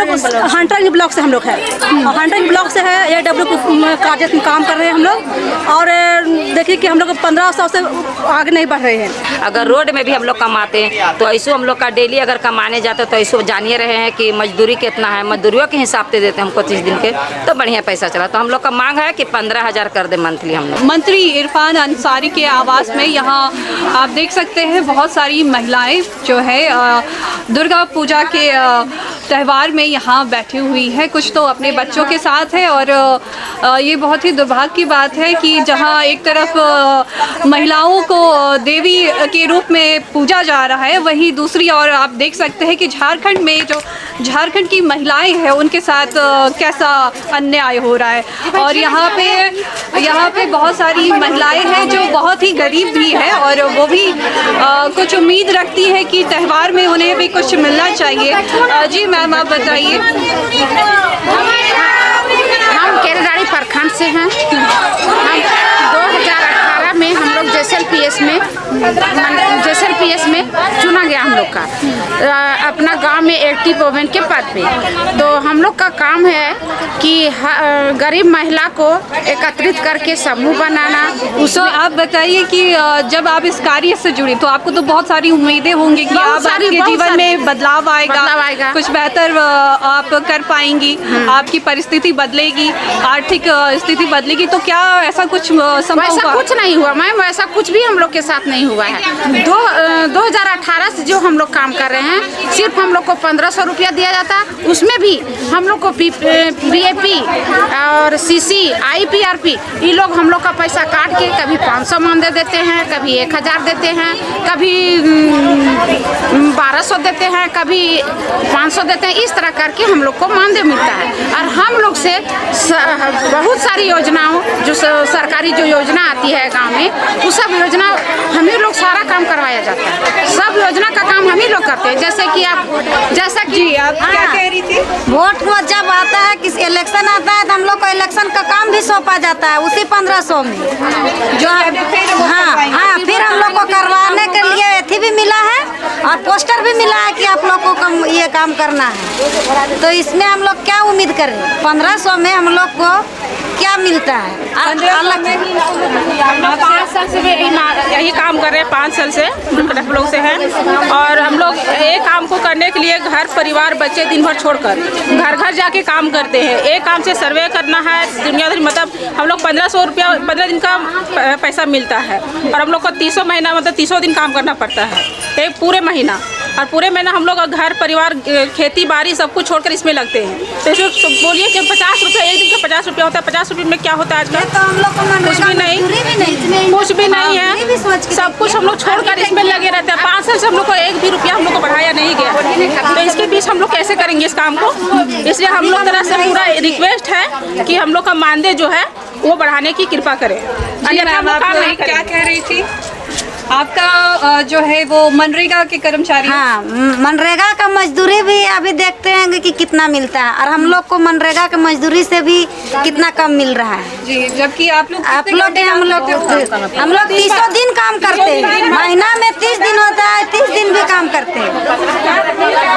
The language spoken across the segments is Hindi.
हंटरगंज ब्लॉक से हम लोग है, हंटरगंज ब्लॉक से है। AW कार्य में काम कर रहे हैं हम लोग। और देखिए कि हम लोग 1500 से आगे नहीं बढ़ रहे हैं। अगर रोड में भी हम लोग कमाते हैं तो ऐसे हम लोग का डेली अगर कमाने जाते तो ऐसे जानिए रहे हैं कि मजदूरी कितना है, मजदूरियों के हिसाब से देते हैं हमको 30 दिन के, तो बढ़िया पैसा चला। तो हम लोग का मांग है कि 15,000 कर दे मंथली हम लोग। मंत्री इरफान अंसारी के आवास में यहाँ आप देख सकते हैं बहुत सारी महिलाएं जो है दुर्गा पूजा के त्यौहार में यहाँ बैठी हुई है। कुछ तो अपने बच्चों के साथ है और ये बहुत ही दुर्भाग्य की बात है कि जहाँ एक तरफ महिलाओं को देवी के रूप में पूजा जा रहा है, वहीं दूसरी ओर आप देख सकते हैं कि झारखंड में जो झारखंड की महिलाएं हैं उनके साथ कैसा अन्याय हो रहा है। और यहाँ पे बहुत सारी महिलाएं हैं जो बहुत ही गरीब भी है और वो भी कुछ उम्मीद रखती है कि त्यौहार में उन्हें भी कुछ मिलना चाहिए। जी मैम, आप बताइए। हम केरगाड़ी प्रखंड से हैं। हम 2018 में हम लोग जैसल पीएस में चुना गया हम लोग का अपना गांव में एक्टिव वोमेन के पद पे। तो हम लोग का काम है कि गरीब महिला को एकत्रित करके समूह बनाना। तो आप बताइए कि जब आप इस कार्य से जुड़ी तो आपको तो बहुत सारी उम्मीदें होंगी कि आपके जीवन में बदलाव आएगा, कुछ बेहतर आप कर पाएंगी, आपकी परिस्थिति बदलेगी, आर्थिक स्थिति बदलेगी। तो क्या ऐसा कुछ संभव हुआ? कुछ नहीं हुआ मैम, वैसा कुछ भी हम लोग के साथ नहीं हुआ है। 2018 से जो हम लोग काम कर रहे हैं, सिर्फ हम लोग को 1500 रुपया दिया जाता। उसमें भी हम लोग को BAP और CC IPRP ये लोग हम लोग का पैसा काट के कभी 500 मान दे देते हैं, कभी 1000 देते हैं, कभी 1200 देते हैं, कभी 500 देते हैं। इस तरह करके हम लोग को मानदेय मिलता है। और हम लोग से बहुत सारी योजनाओं जो सरकारी जो योजना आती है गांव में, वो सब योजना हम ही लोग सारा काम करवाया जाता है। सब योजना का काम हम ही लोग करते हैं। जैसा कि आप क्या कह रही थी? वोट जब आता है, किसी इलेक्शन आता है तो हम लोग को इलेक्शन का काम भी सौंपा जाता है उसी 1500 में जो हाँ फिर हम लोग को करवाने के लिए एथी भी मिला है और पोस्टर भी मिला है कि आप लोग को ये काम करना है। तो इसमें हम लोग क्या उम्मीद करें? 1500 में हम लोग को क्या मिलता है? 5 साल से यही काम कर रहे हैं, 5 साल से हम लोग से हैं। और हम लोग एक काम को करने के लिए घर परिवार बच्चे दिन भर छोड़कर घर घर जाके काम करते हैं। एक काम से सर्वे करना है दुनियादारी, मतलब हम लोग 1500 रुपया 15 दिन का पैसा मिलता है और हम लोग को 300 महीना मतलब 300 दिन काम करना पड़ता है, एक पूरे महीना। और पूरे महीना हम लोग घर परिवार खेती बाड़ी सब कुछ छोड़कर इसमें लगते हैं। तो इसमें बोलिए कि 50 रुपये एक दिन का 50 रुपया होता है। 50 रुपये में क्या होता है आजकल? तो हम लोग को कुछ भी नहीं है। सब कुछ हम लोग छोड़कर इसमें लगे रहते हैं। 5 साल से हम लोग को एक भी रुपया हम लोग को बढ़ाया नहीं गया। तो इसके बीच हम लोग कैसे करेंगे इस काम को? इसलिए हम लोग तरह से पूरा रिक्वेस्ट है कि हम लोग का मानदेय जो है वो बढ़ाने की कृपा करें। क्या कह रही थी? आपका जो है वो मनरेगा के कर्मचारी? हाँ, मनरेगा का मजदूरी भी अभी देखते हैं कि कितना मिलता है और हम लोग को मनरेगा के मजदूरी से भी कितना कम मिल रहा है। जी, जबकि हम लोग 300 दिन काम करते हैं, महीना में 30 दिन होता है, 30 दिन भी काम करते हैं।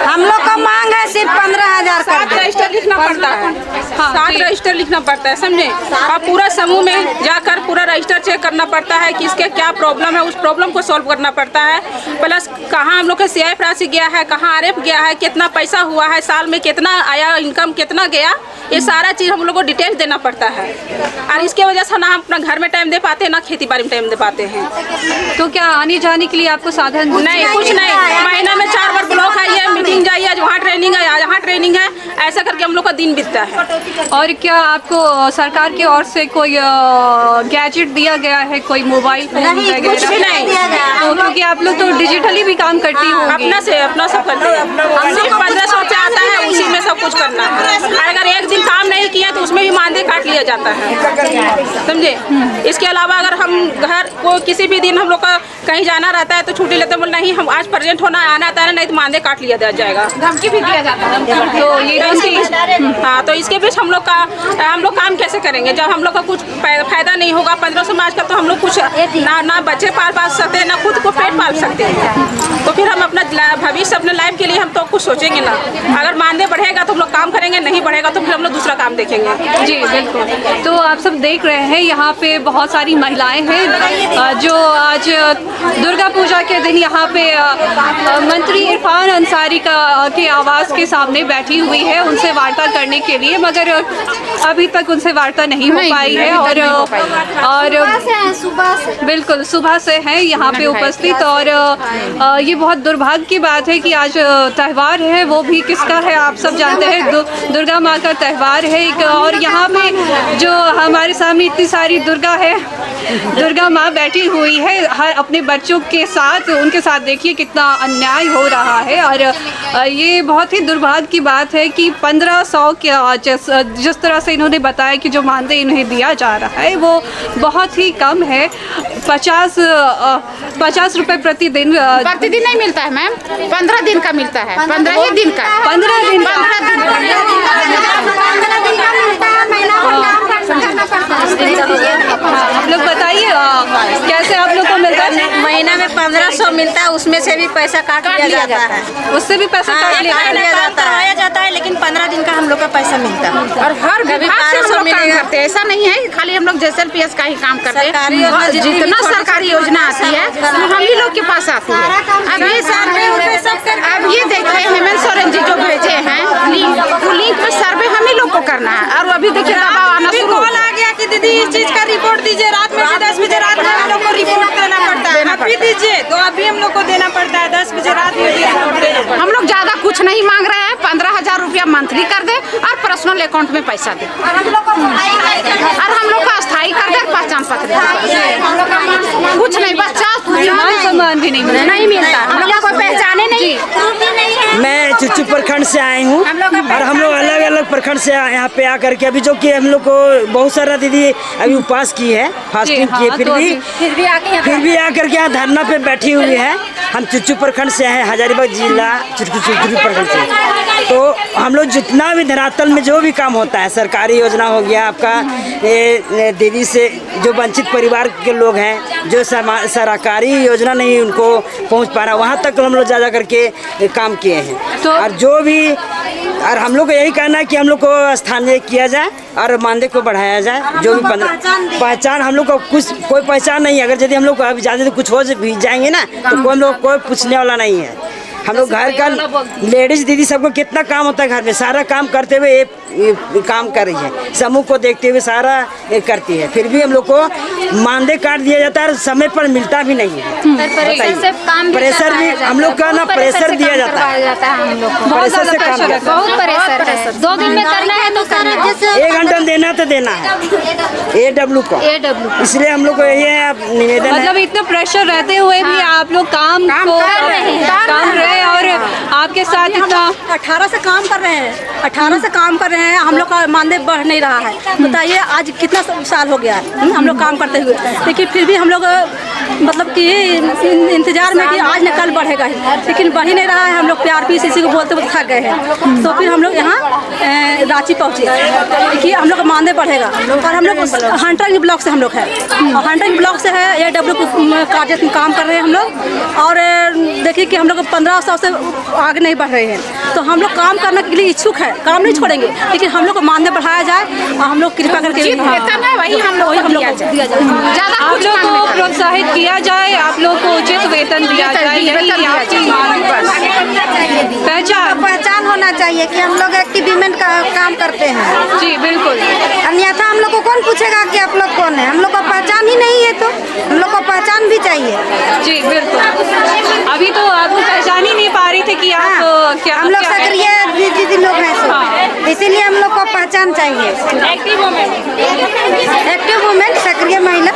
हम लोग का मांग है सिर्फ 15,000 का। 7 रजिस्टर लिखना पड़ता है। 7 रजिस्टर लिखना पड़ता है, समझे? आप पूरा समूह में जाकर पूरा रजिस्टर चेक करना पड़ता है कि इसके क्या प्रॉब्लम है, उस प्रॉब्लम को सॉल्व करना पड़ता है। प्लस कहाँ हम लोग का CIF राशि गया है, कहाँ RF गया है, कितना पैसा हुआ है, साल में कितना आया, इनकम कितना गया, ये सारा चीज़ हम लोग को डिटेल्स देना पड़ता है। और इसके वजह से ना हम अपना घर में टाइम दे पाते हैं, ना खेती बाड़ी में टाइम दे पाते हैं। तो क्या आने जाने के लिए आपको साधन? नहीं, कुछ नहीं। महीना में 4 बार ब्लॉक है, ये मीटिंग जाइए, आज वहाँ ट्रेनिंग है, आज यहाँ ट्रेनिंग है, ऐसा करके हम लोग का दिन बीतता है। और क्या आपको सरकार की ओर से कोई गैजेट दिया गया है, कोई मोबाइल फोन वगैरह? कुछ भी नहीं। क्योंकि आप लोग तो डिजिटली भी काम करती होंगी। अपना सब करते हैं। सिर्फ 1500 आता है, उसी में सब कुछ करना है। और अगर एक दिन काम नहीं किया तो उसमें भी मानदेय काट लिया जाता है, समझे। इसके अलावा अगर हम घर को किसी भी दिन हम लोग का कहीं जाना रहता है तो छुट्टी लेते बोल नहीं हम आज प्रेजेंट होना आना था, नहीं तो मानदेय काट लिया जाएगा, धमकी भी दिया जाता है। तो ये हाँ, तो इसके बीच हम लोग काम कैसे करेंगे जब हम लोग का कुछ फायदा नहीं होगा। 1500 में आजकल तो हम लोग कुछ ना बच्चे पाल सकते हैं, ना खुद को पेट पाल सकते हैं। तो फिर हम अपना भविष्य अपने लाइफ के लिए हम तो कुछ सोचेंगे ना। अगर मानदेय बढ़ेगा तो हम लोग काम करेंगे, नहीं बढ़ेगा तो फिर हम लोग दूसरा काम देखेंगे। जी बिल्कुल। तो आप सब देख रहे हैं यहाँ पे बहुत सारी महिलाएं हैं जो आज दुर्गा पूजा के दिन यहाँ पे मंत्री इरफान अंसारी के आवास के सामने बैठी हुई है उनसे वार्ता करने के लिए, मगर अभी तक उनसे वार्ता नहीं हो पाई है। और सुबह से बिल्कुल सुबह से हैं यहाँ पे उपस्थित। और ये बहुत दुर्भाग्य की बात है कि आज त्यौहार है, वो भी किसका है आप सब जानते हैं, दुर्गा माँ का त्यौहार है। और यहाँ पे जो हमारे सामने इतनी सारी दुर्गा माँ बैठी हुई है हर अपने बच्चों के साथ, उनके साथ देखिए कितना अन्याय हो रहा है। और ये बहुत ही दुर्भाग्य की बात है कि 1500 के जिस तरह से इन्होंने बताया कि जो मानदेय इन्हें दिया जा रहा है वो बहुत ही कम है। 50 रुपए प्रतिदिन नहीं मिलता है मैम, 15 दिन का मिलता है, 15 ही दिन का, 15 दिन आप लोग बताइए कैसे आप लोग को मिलता है? महीना में 1500 मिलता है, उसमें से भी पैसा काट लिया जाता है, उससे भी पैसा काट लिया जाता है, लेकिन 15 दिन का हम लोग का पैसा मिलता है। और हर विभाग से हम लोग काम करते हैं, ऐसा नहीं है खाली हम लोग JSLPS का ही काम करते हैं। जितना सरकारी योजना आती है हम ही लोग के पास आती है। अब ये देखिए हेमंत सोरेन जी जो भेजे हैं लिंक में सर्वे हम ही लोग को करना है। और अभी देखिए दबाव आना शुरू हो गया कि दीदी इस चीज का रिपोर्ट दीजिए, रात में 10 बजे रात में हम लोग को रिपोर्ट देना पड़ता है। अभी दीजिए तो अभी हम लोग को देना पड़ता है, 10 बजे रात में। हम लोग ज्यादा कुछ नहीं मांग रहे हैं, 15,000 रुपया मंथली कर दे और पर्सनल अकाउंट में पैसा दे, और हम लोग को अस्थायी कर दे, पहचान पत्र कुछ नहीं, बस मान सम्मान भी नहीं मिलता, हम लोग को पहचाने नहीं। मैं चुच्चू प्रखंड से आई हूँ और हम लोग अलग अलग प्रखंड से यहाँ पे आकर के अभी जो कि हम लोग को बहुत सारा दीदी अभी उपवास की है, फास्टिंग की है, फिर भी आकर के यहाँ धरना पे बैठी हुई है। हम चुच्चू प्रखंड से हैं, हजारीबाग जिला चुच्चू प्रखंड से। तो हम लोग जितना भी धरातल में जो भी काम होता है, सरकारी योजना हो गया आपका, ये दीदी से जो वंचित परिवार के लोग हैं जो सरकारी योजना नहीं उनको पहुंच पा रहा, वहाँ तक हम लोग जा करके काम किए हैं। तो और जो भी और हम लोग को यही कहना है कि हम लोग को स्थानीय किया जाए और मानदेय को बढ़ाया जाए। जो भी पहचान हम लोग को कोई पहचान नहीं है। अगर यदि हम लोग अभी ज़्यादा कुछ हो भी जाएंगे ना तो कोई लोग कोई पूछने वाला नहीं है। हम लोग घर का लेडीज दीदी सबको कितना काम होता है, घर में सारा काम करते हुए ये काम कर रही है, समूह को देखते हुए सारा ये करती है, फिर भी हम लोग को मानदेय काट दिया जाता है और समय पर मिलता भी नहीं है। प्रेशर भी हम लोग का ना प्रेशर दिया जाता है, प्रेशर से काम बहुत प्रेशर है। 2 दिन में करना है तो करना, 1 घंटा देना तो देना है AW को। इसलिए हम लोग को यही निवेदन है, मतलब इतना प्रेशर रहते हुए भी आप लोग काम कर रहे हैं और आपके साथ इतना 18 से काम कर रहे हैं, 18 से काम कर रहे हैं, हम लोग का मानदेय बढ़ नहीं रहा है। बताइए आज कितना साल हो गया है हम लोग काम करते हुए, लेकिन फिर भी हम लोग मतलब कि इंतजार में कि आज न कल बढ़ेगा ही, लेकिन बढ़ ही नहीं रहा है। हम लोग PRPCC को बोलते हुए थक गए हैं, तो फिर हम लोग यहाँ रांची पहुँचे कि हम लोग का मानदेय बढ़ेगा। और हम लोग हंटरिंग ब्लॉक से हम लोग है, और हंटरिंग ब्लॉक से है AW कार्य में काम कर रहे हैं हम लोग। और देखिए कि हम लोग 1500 से आगे नहीं बढ़ रहे हैं, तो हम लोग काम करने के लिए इच्छुक है, काम नहीं छोड़ेंगे, लेकिन हम लोग को मानदेय बढ़ाया जाए और हम लोग कृपा करके वही हम लोग को दिया जाए, आप लोग को प्रोत्साहित किया जाए, आप लोग को उचित वेतन दिया जाए, यही आपकी पहचान होना चाहिए कि हम लोग एक्टिवमेंट का काम करते हैं। जी बिल्कुल, अन्यथा हम लोग को कौन पूछेगा कि आप लोग कौन है, हम लोग को पहचान ही नहीं है, तो हम लोग को पहचान भी चाहिए। जी बिल्कुल, अभी तो आपको पहचान ही नहीं पा रही थी कि आप क्या, हम लोग सक्रिय दीदी लोग हैं, इसीलिए हम लोग को पहचान चाहिए। एक्टिव वुमेन, सक्रिय महिला।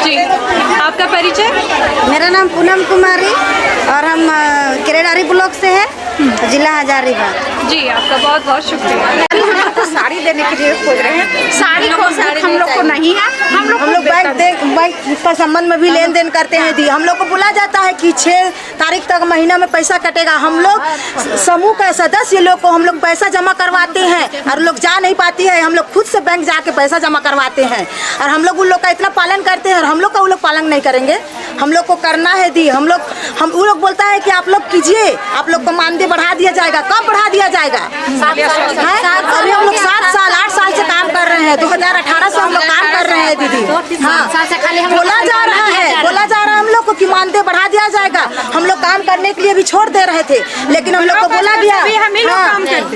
जी, आपका परिचय? मेरा नाम पूनम कुमारी और हम केरेडारी ब्लॉक से है। जिला हजारीबाग। जी, आपका बहुत बहुत शुक्रिया। हमको साड़ी देने के लिए खोज रहे हैं, साड़ी को हम लोग को नहीं है। हम लोग बैंक का संबंध में भी लेन देन करते हैं दी। हम लोग को बोला जाता है कि 6 तारीख तक महीना में पैसा कटेगा। हम लोग समूह का सदस्य लोग को हम लोग पैसा जमा करवाते हैं और लोग जा नहीं पाती है। हम लोग खुद से बैंक जाके पैसा जमा करवाते हैं और हम लोग उन लोग का इतना पालन करते हैं और हम लोग का वो लोग पालन नहीं करेंगे। हम लोग को करना है दी। हम वो लोग बोलता है कि आप लोग कीजिए, आप लोग को मानदेय बढ़ा दिया जाएगा। कब बढ़ा दिया जाएगा? अभी हम लोग 7 साल 8 साल से काम कर रहे हैं। 2018 से हम लोग काम कर रहे हैं दीदी। हाँ, बोला जा रहा है हम लोग को कि मानदेय बढ़ा दिया जाएगा। हम लोग काम करने के लिए भी छोड़ दे रहे थे, लेकिन हम लोग को बोला गया,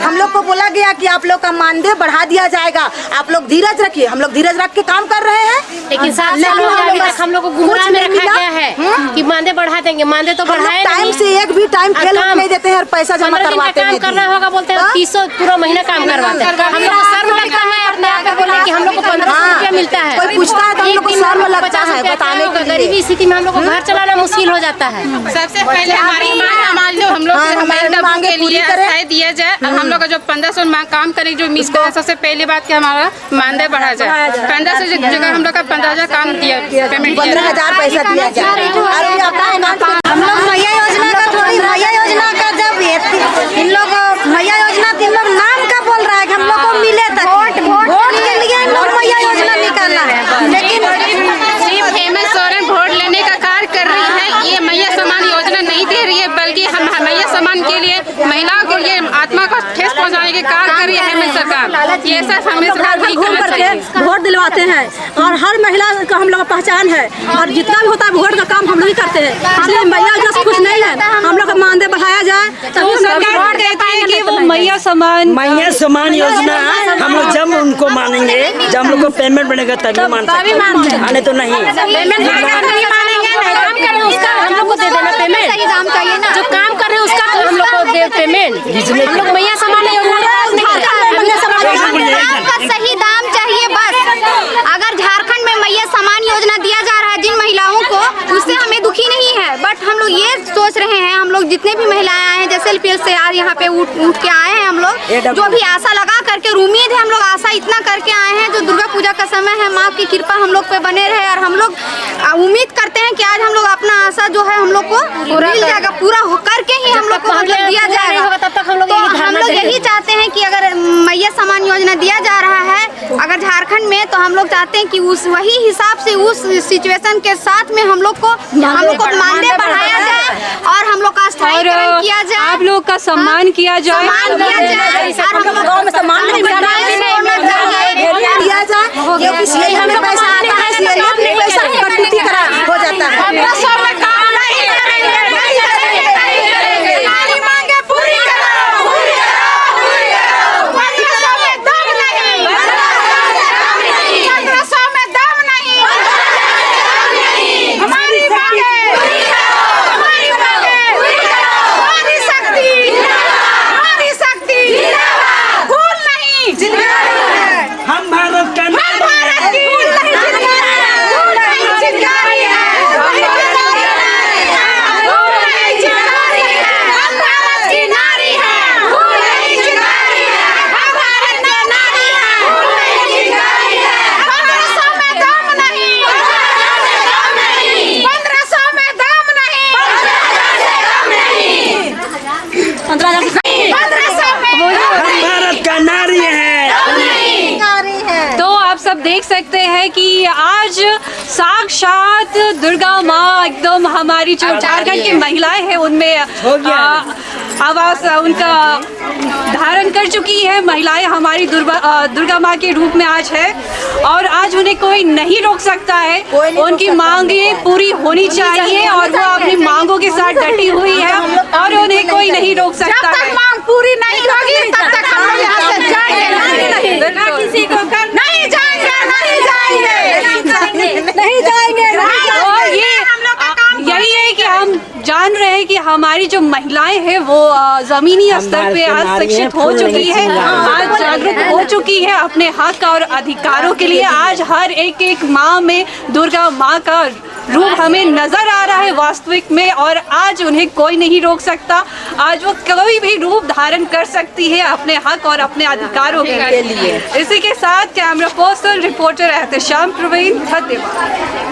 हम लोग को बोला गया कि आप लोग का मानदेय बढ़ा दिया जाएगा। आप लोग धीरज रखिए। हम लोग धीरज रख के काम कर रहे हैं, लेकिन 7 साल हो गया बस हम लोग को गुमराह में रखा गया है कि मानदेय बढ़ा देंगे। मानदेय तो बढ़ाए टाइम से एक भी टाइम फेल नहीं देते हैं और पैसा जमा करवाते हैं। काम करना होगा बोलते हैं 300 पूरा महीना काम करवाते हैं। हम लोग को शर्म लगता है अपने आकर बोलने कि हम लोग को 1500 रुपया मिलता है। कोई पूछता है तो हम लोग को शर्म लगता है बताने के लिए। गरीबी स्थिति में हम लोग को घर चलाना मुश्किल हो जाता है। सबसे पहले हमारी मांग मान लो हम लोग हमारे मांगे के लिए सहाय दिया जाए। अब हम लोग का जो 1500 काम करें जो मिलता है, सबसे पहली बात कि हमारा मानदेय बढ़ा जाए। 1500 जगह हम लोग का 15,000 काम दिया, पेमेंट 15,000 पैसा दिया जाए। हम लोग मैया योजना का थोड़ी मैया योजना का जब इन लोग मैया योजना 3 लोग नाम का बोल रहा है कि हम लोग को मिले तक वोट के लिए इन लोग मैया योजना निकालना है, लेकिन हेमंत सोरेन वोट लेने का कार्य कर रही है। ये मैया सम्मान योजना नहीं दे रही है, बल्कि हम मैया सम्मान के लिए महिलाओं के लिए आत्मा को ठेस पहुंचाने के कार्य कर रही है हेमंत सरकार। ये सब हमें घूम करके वोट दिलवाते हैं और हर महिला का हम लोग का पहचान है और जितना भी होता है वोट का काम हम लोग ही करते हैं। इसलिए मैया योजना से खुश नहीं है। हम लोग का मानदेय बढ़ाया जाए तभी सरकार कहती है कि वो मैया सम्मान योजना हम लोग जब उनको मानेंगे, जब हम लोग को पेमेंट बनेगा तभी मान सकते हैं, आने तो नहीं। काम कर रहे उसका हम लोग को दे देना पेमेंट। सही दाम चाहिए ना, जो काम कर रहे हैं उसका हम लोग को दे पेमेंट। हम लोग मैया सम्मान योजना का सही दाम चाहिए बस। अगर झारखंड में मैया सम्मान योजना दिया जा रहा है जिन महिलाओं को, उससे हमें दुखी नहीं है। बट हम लोग ये सोच रहे हैं, हम लोग जितने भी महिलाएं आए हैं जैसे एलपीएल से यार यहाँ पे उठ के आए हैं, हम लोग जो भी आशा लगा करके और उम्मीद है, हम लोग आशा इतना करके आए हैं। जो दुर्गा पूजा का समय है, माँ की कृपा हम लोग पे बने रहे और हम लोग उम्मीद करते हैं कि आज हम लोग अपना आशा जो है हम लोग को मिल जाएगा, पूरा हो करके ही हम लोग को मतलब दिया जाएगा। तब तक हम लोग यही चाहते हैं कि अगर मैया सम्मान योजना दिया जा रहा है अगर झारखंड में, तो हम लोग चाहते हैं कि उस वही हिसाब से उस सिचुएशन के साथ में हम लोग को मानदेय बढ़ाया जाए और हम लोग का स्थायीकरण किया जाए, आप लोग का सम्मान किया जाए, और हम लोग गाँव में सम्मान दिया जाए। क्योंकि सीएम में पैसा आता है, सीएम में पैसा कटौती करा हो जाता है। देख सकते हैं कि आज साक्षात दुर्गा माँ एकदम हमारी जो झारखंड की महिलाएं हैं उनमें आवाज उनका धारण कर चुकी है। महिलाएं हमारी दुर्गा माँ के रूप में आज है और आज उन्हें कोई नहीं रोक सकता है। उनकी मांगे पूरी होनी चाहिए और वो अपनी मांगों के साथ डटी हुई है और उन्हें कोई नहीं रोक सकता है। जब तक मांग पूरी नहीं होगी तब तक हम लोग यहाँ से जाएंगे नहीं, किसी को नहीं जाएंगे नहीं जाएंगे। और ये यही है कि हम जान रहे हैं कि हमारी जो महिलाएं हैं वो जमीनी स्तर पे आज शिक्षित हो चुकी है, आज जागरूक हो चुकी है अपने हक और अधिकारों के लिए। आज हर एक माँ में दुर्गा माँ का रूप हमें नजर आ रहा है वास्तविक में, और आज उन्हें कोई नहीं रोक सकता। आज वो कोई भी रूप धारण कर सकती है अपने हक और अपने अधिकारों के लिए। इसी के साथ camera person reporter Ehtesham Praveen, धन्यवाद।